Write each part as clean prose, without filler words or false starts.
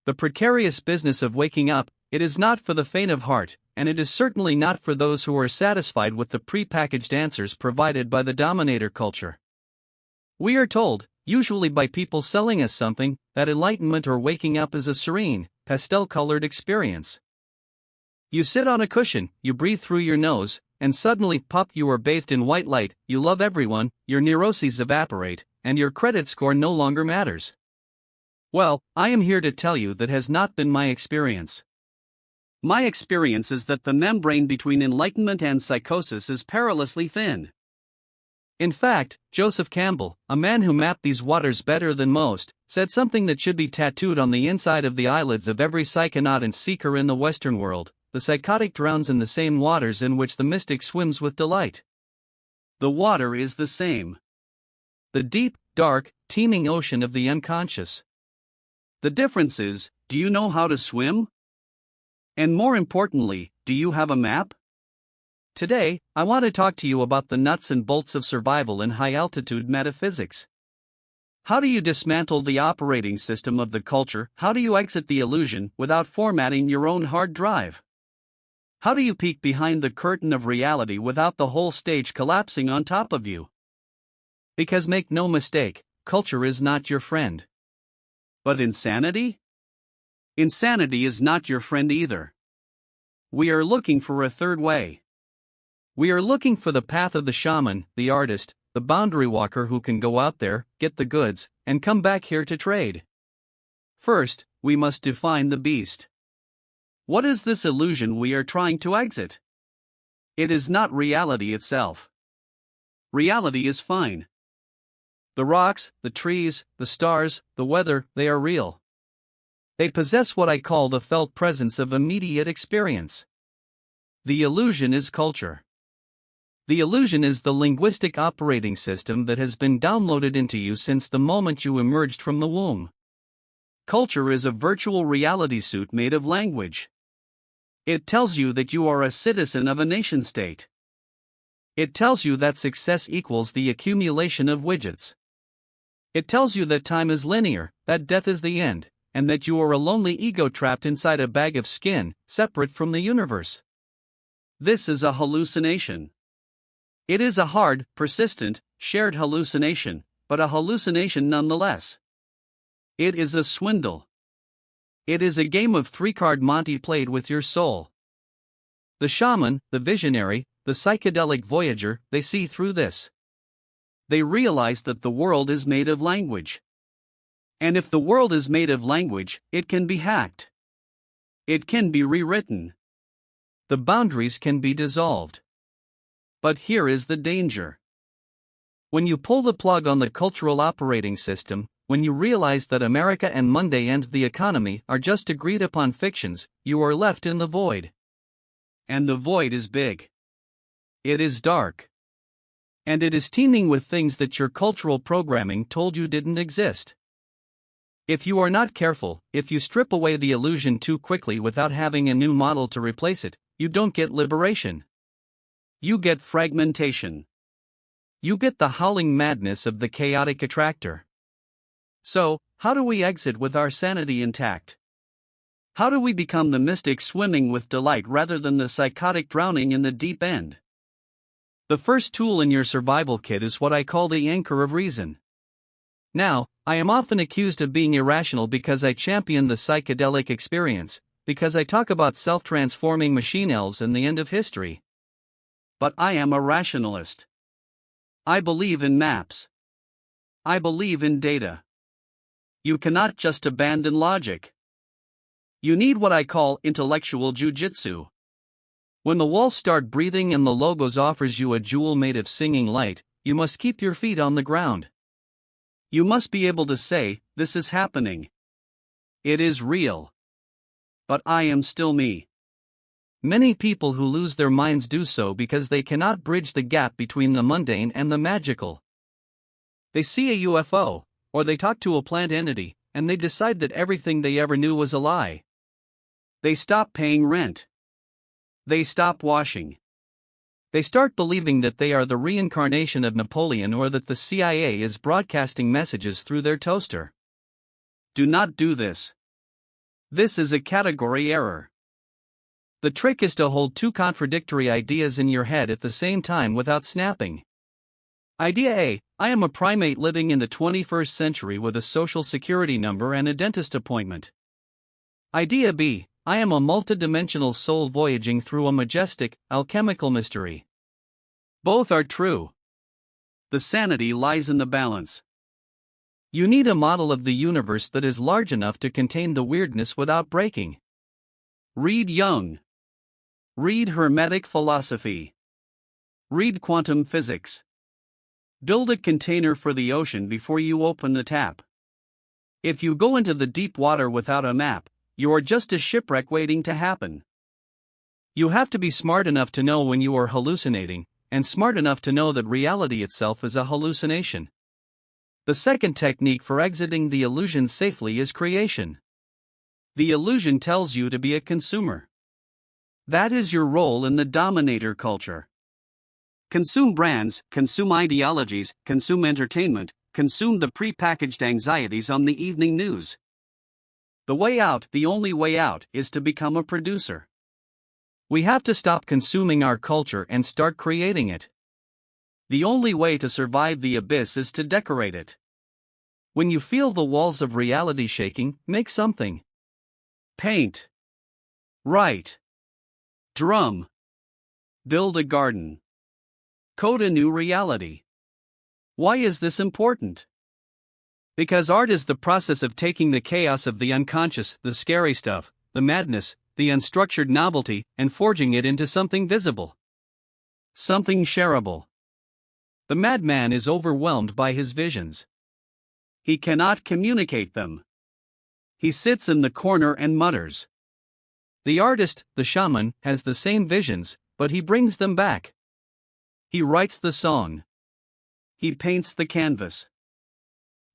The precarious business of waking up, it is not for the faint of heart, and it is certainly not for those who are satisfied with the pre-packaged answers provided by the dominator culture. We are told, usually by people selling us something, that enlightenment or waking up is a serene, pastel-colored experience. You sit on a cushion, you breathe through your nose, and suddenly, pop, you are bathed in white light, you love everyone, your neuroses evaporate, and your credit score no longer matters. Well, I am here to tell you that has not been my experience. My experience is that the membrane between enlightenment and psychosis is perilously thin. In fact, Joseph Campbell, a man who mapped these waters better than most, said something that should be tattooed on the inside of the eyelids of every psychonaut and seeker in the Western world: the psychotic drowns in the same waters in which the mystic swims with delight. The water is the same. The deep, dark, teeming ocean of the unconscious. The difference is, do you know how to swim? And more importantly, do you have a map? Today, I want to talk to you about the nuts and bolts of survival in high-altitude metaphysics. How do you dismantle the operating system of the culture? How do you exit the illusion without formatting your own hard drive? How do you peek behind the curtain of reality without the whole stage collapsing on top of you? Because make no mistake, culture is not your friend. But insanity? Insanity is not your friend either. We are looking for a third way. We are looking for the path of the shaman, the artist, the boundary walker who can go out there, get the goods, and come back here to trade. First, we must define the beast. What is this illusion we are trying to exit? It is not reality itself. Reality is fine. The rocks, the trees, the stars, the weather, they are real. They possess what I call the felt presence of immediate experience. The illusion is culture. The illusion is the linguistic operating system that has been downloaded into you since the moment you emerged from the womb. Culture is a virtual reality suit made of language. It tells you that you are a citizen of a nation-state. It tells you that success equals the accumulation of widgets. It tells you that time is linear, that death is the end, and that you are a lonely ego trapped inside a bag of skin, separate from the universe. This is a hallucination. It is a hard, persistent, shared hallucination, but a hallucination nonetheless. It is a swindle. It is a game of three-card Monte played with your soul. The shaman, the visionary, the psychedelic voyager, they see through this. They realize that the world is made of language. And if the world is made of language, it can be hacked. It can be rewritten. The boundaries can be dissolved. But here is the danger. When you pull the plug on the cultural operating system, when you realize that America and Monday and the economy are just agreed upon fictions, you are left in the void. And the void is big. It is dark. And it is teeming with things that your cultural programming told you didn't exist. If you are not careful, if you strip away the illusion too quickly without having a new model to replace it, you don't get liberation. You get fragmentation. You get the howling madness of the chaotic attractor. So, how do we exit with our sanity intact? How do we become the mystic swimming with delight rather than the psychotic drowning in the deep end? The first tool in your survival kit is what I call the anchor of reason. Now, I am often accused of being irrational because I champion the psychedelic experience, because I talk about self-transforming machine elves and the end of history. But I am a rationalist. I believe in maps. I believe in data. You cannot just abandon logic. You need what I call intellectual Ju-Jitsu. When the walls start breathing and the logos offers you a jewel made of singing light, you must keep your feet on the ground. You must be able to say, this is happening. It is real. But I am still me. Many people who lose their minds do so because they cannot bridge the gap between the mundane and the magical. They see a UFO, or they talk to a plant entity, and they decide that everything they ever knew was a lie. They stop paying rent. They stop washing. They start believing that they are the reincarnation of Napoleon or that the CIA is broadcasting messages through their toaster. Do not do this. This is a category error. The trick is to hold two contradictory ideas in your head at the same time without snapping. Idea A: I am a primate living in the 21st century with a social security number and a dentist appointment. Idea B: I am a multidimensional soul voyaging through a majestic, alchemical mystery. Both are true. The sanity lies in the balance. You need a model of the universe that is large enough to contain the weirdness without breaking. Read Jung. Read Hermetic philosophy. Read quantum physics. Build a container for the ocean before you open the tap. If you go into the deep water without a map, you are just a shipwreck waiting to happen. You have to be smart enough to know when you are hallucinating, and smart enough to know that reality itself is a hallucination. The second technique for exiting the illusion safely is creation. The illusion tells you to be a consumer. That is your role in the dominator culture. Consume brands, consume ideologies, consume entertainment, consume the pre-packaged anxieties on the evening news. The way out, the only way out, is to become a producer. We have to stop consuming our culture and start creating it. The only way to survive the abyss is to decorate it. When you feel the walls of reality shaking, make something. Paint. Write. Drum. Build a garden. Code a new reality. Why is this important? Because art is the process of taking the chaos of the unconscious, the scary stuff, the madness, the unstructured novelty, and forging it into something visible. Something shareable. The madman is overwhelmed by his visions. He cannot communicate them. He sits in the corner and mutters. The artist, the shaman, has the same visions, but he brings them back. He writes the song. He paints the canvas.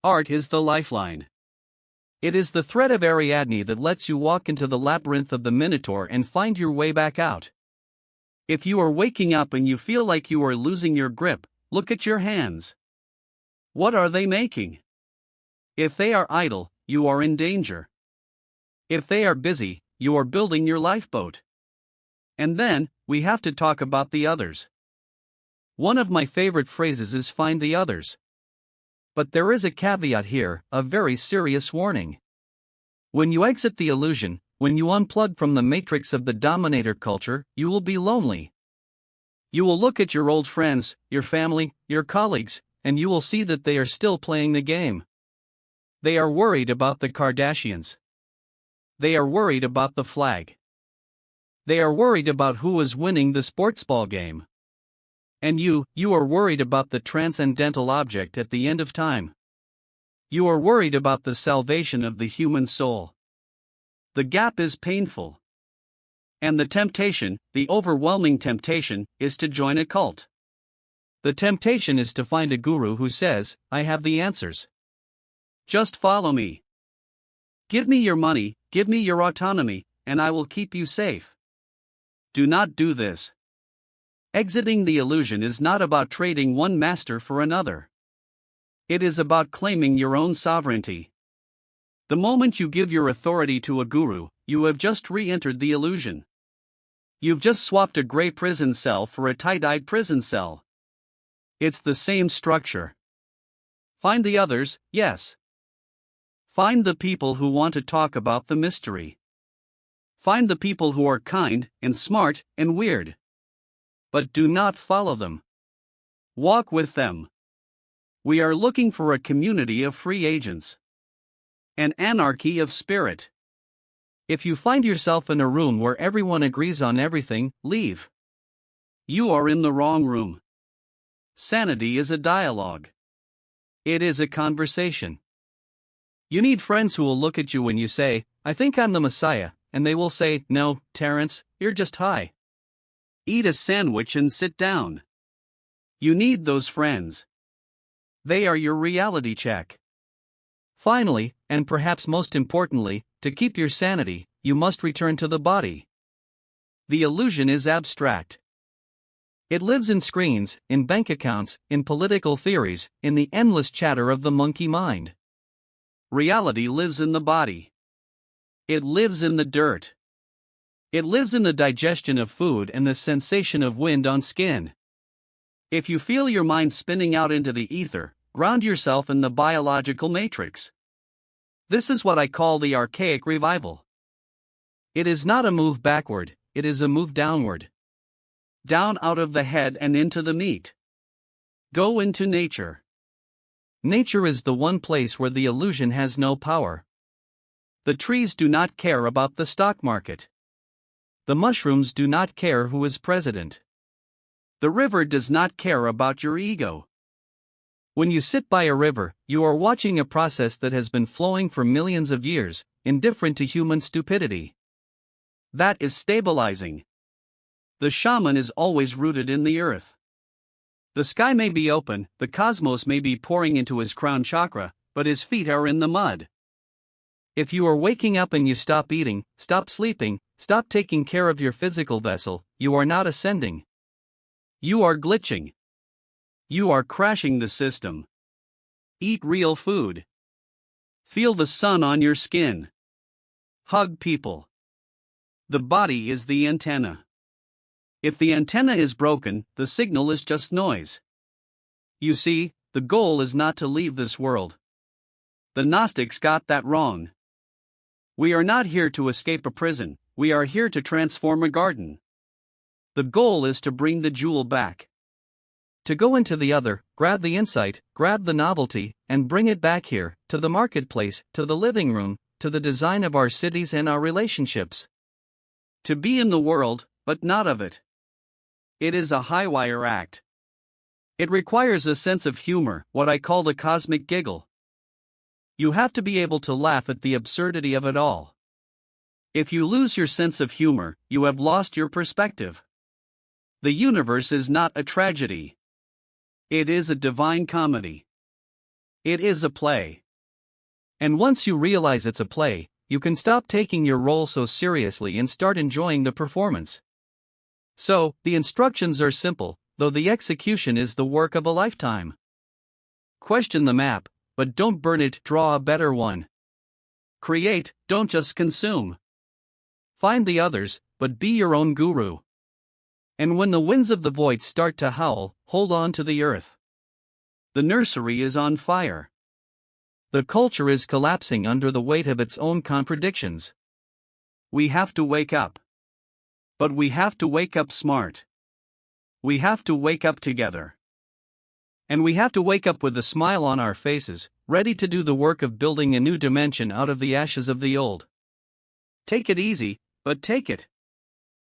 Art is the lifeline. It is the thread of Ariadne that lets you walk into the labyrinth of the Minotaur and find your way back out. If you are waking up and you feel like you are losing your grip, look at your hands. What are they making? If they are idle, you are in danger. If they are busy, you are building your lifeboat. And then, we have to talk about the others. One of my favorite phrases is find the others. But there is a caveat here, a very serious warning. When you exit the illusion, when you unplug from the matrix of the dominator culture, you will be lonely. You will look at your old friends, your family, your colleagues, and you will see that they are still playing the game. They are worried about the Kardashians. They are worried about the flag. They are worried about who is winning the sports ball game. And you are worried about the transcendental object at the end of time. You are worried about the salvation of the human soul. The gap is painful. And the temptation, the overwhelming temptation, is to join a cult. The temptation is to find a guru who says, I have the answers. Just follow me. Give me your money, give me your autonomy, and I will keep you safe. Do not do this. Exiting the illusion is not about trading one master for another. It is about claiming your own sovereignty. The moment you give your authority to a guru, you have just re-entered the illusion. You've just swapped a gray prison cell for a tie-dyed prison cell. It's the same structure. Find the others, yes. Find the people who want to talk about the mystery. Find the people who are kind, and smart, and weird. But do not follow them. Walk with them. We are looking for a community of free agents. An anarchy of spirit. If you find yourself in a room where everyone agrees on everything, leave. You are in the wrong room. Sanity is a dialogue. It is a conversation. You need friends who will look at you when you say, I think I'm the Messiah, and they will say, no, Terence, you're just high. Eat a sandwich and sit down. You need those friends. They are your reality check. Finally, and perhaps most importantly, to keep your sanity, you must return to the body. The illusion is abstract. It lives in screens, in bank accounts, in political theories, in the endless chatter of the monkey mind. Reality lives in the body. It lives in the dirt. It lives in the digestion of food and the sensation of wind on skin. If you feel your mind spinning out into the ether, ground yourself in the biological matrix. This is what I call the Archaic Revival. It is not a move backward, it is a move downward. Down out of the head and into the meat. Go into nature. Nature is the one place where the illusion has no power. The trees do not care about the stock market. The mushrooms do not care who is president. The river does not care about your ego. When you sit by a river, you are watching a process that has been flowing for millions of years, indifferent to human stupidity. That is stabilizing. The shaman is always rooted in the earth. The sky may be open, the cosmos may be pouring into his crown chakra, but his feet are in the mud. If you are waking up and you stop eating, stop sleeping, stop taking care of your physical vessel, you are not ascending. You are glitching. You are crashing the system. Eat real food. Feel the sun on your skin. Hug people. The body is the antenna. If the antenna is broken, the signal is just noise. You see, the goal is not to leave this world. The Gnostics got that wrong. We are not here to escape a prison, we are here to transform a garden. The goal is to bring the jewel back. To go into the other, grab the insight, grab the novelty, and bring it back here, to the marketplace, to the living room, to the design of our cities and our relationships. To be in the world, but not of it. It is a high-wire act. It requires a sense of humor, what I call the cosmic giggle. You have to be able to laugh at the absurdity of it all. If you lose your sense of humor, you have lost your perspective. The universe is not a tragedy. It is a divine comedy. It is a play. And once you realize it's a play, you can stop taking your role so seriously and start enjoying the performance. So, the instructions are simple, though the execution is the work of a lifetime. Question the map, but don't burn it, draw a better one. Create, don't just consume. Find the others, but be your own guru. And when the winds of the void start to howl, hold on to the earth. The nursery is on fire. The culture is collapsing under the weight of its own contradictions. We have to wake up. But we have to wake up smart. We have to wake up together. And we have to wake up with a smile on our faces, ready to do the work of building a new dimension out of the ashes of the old. Take it easy, but take it.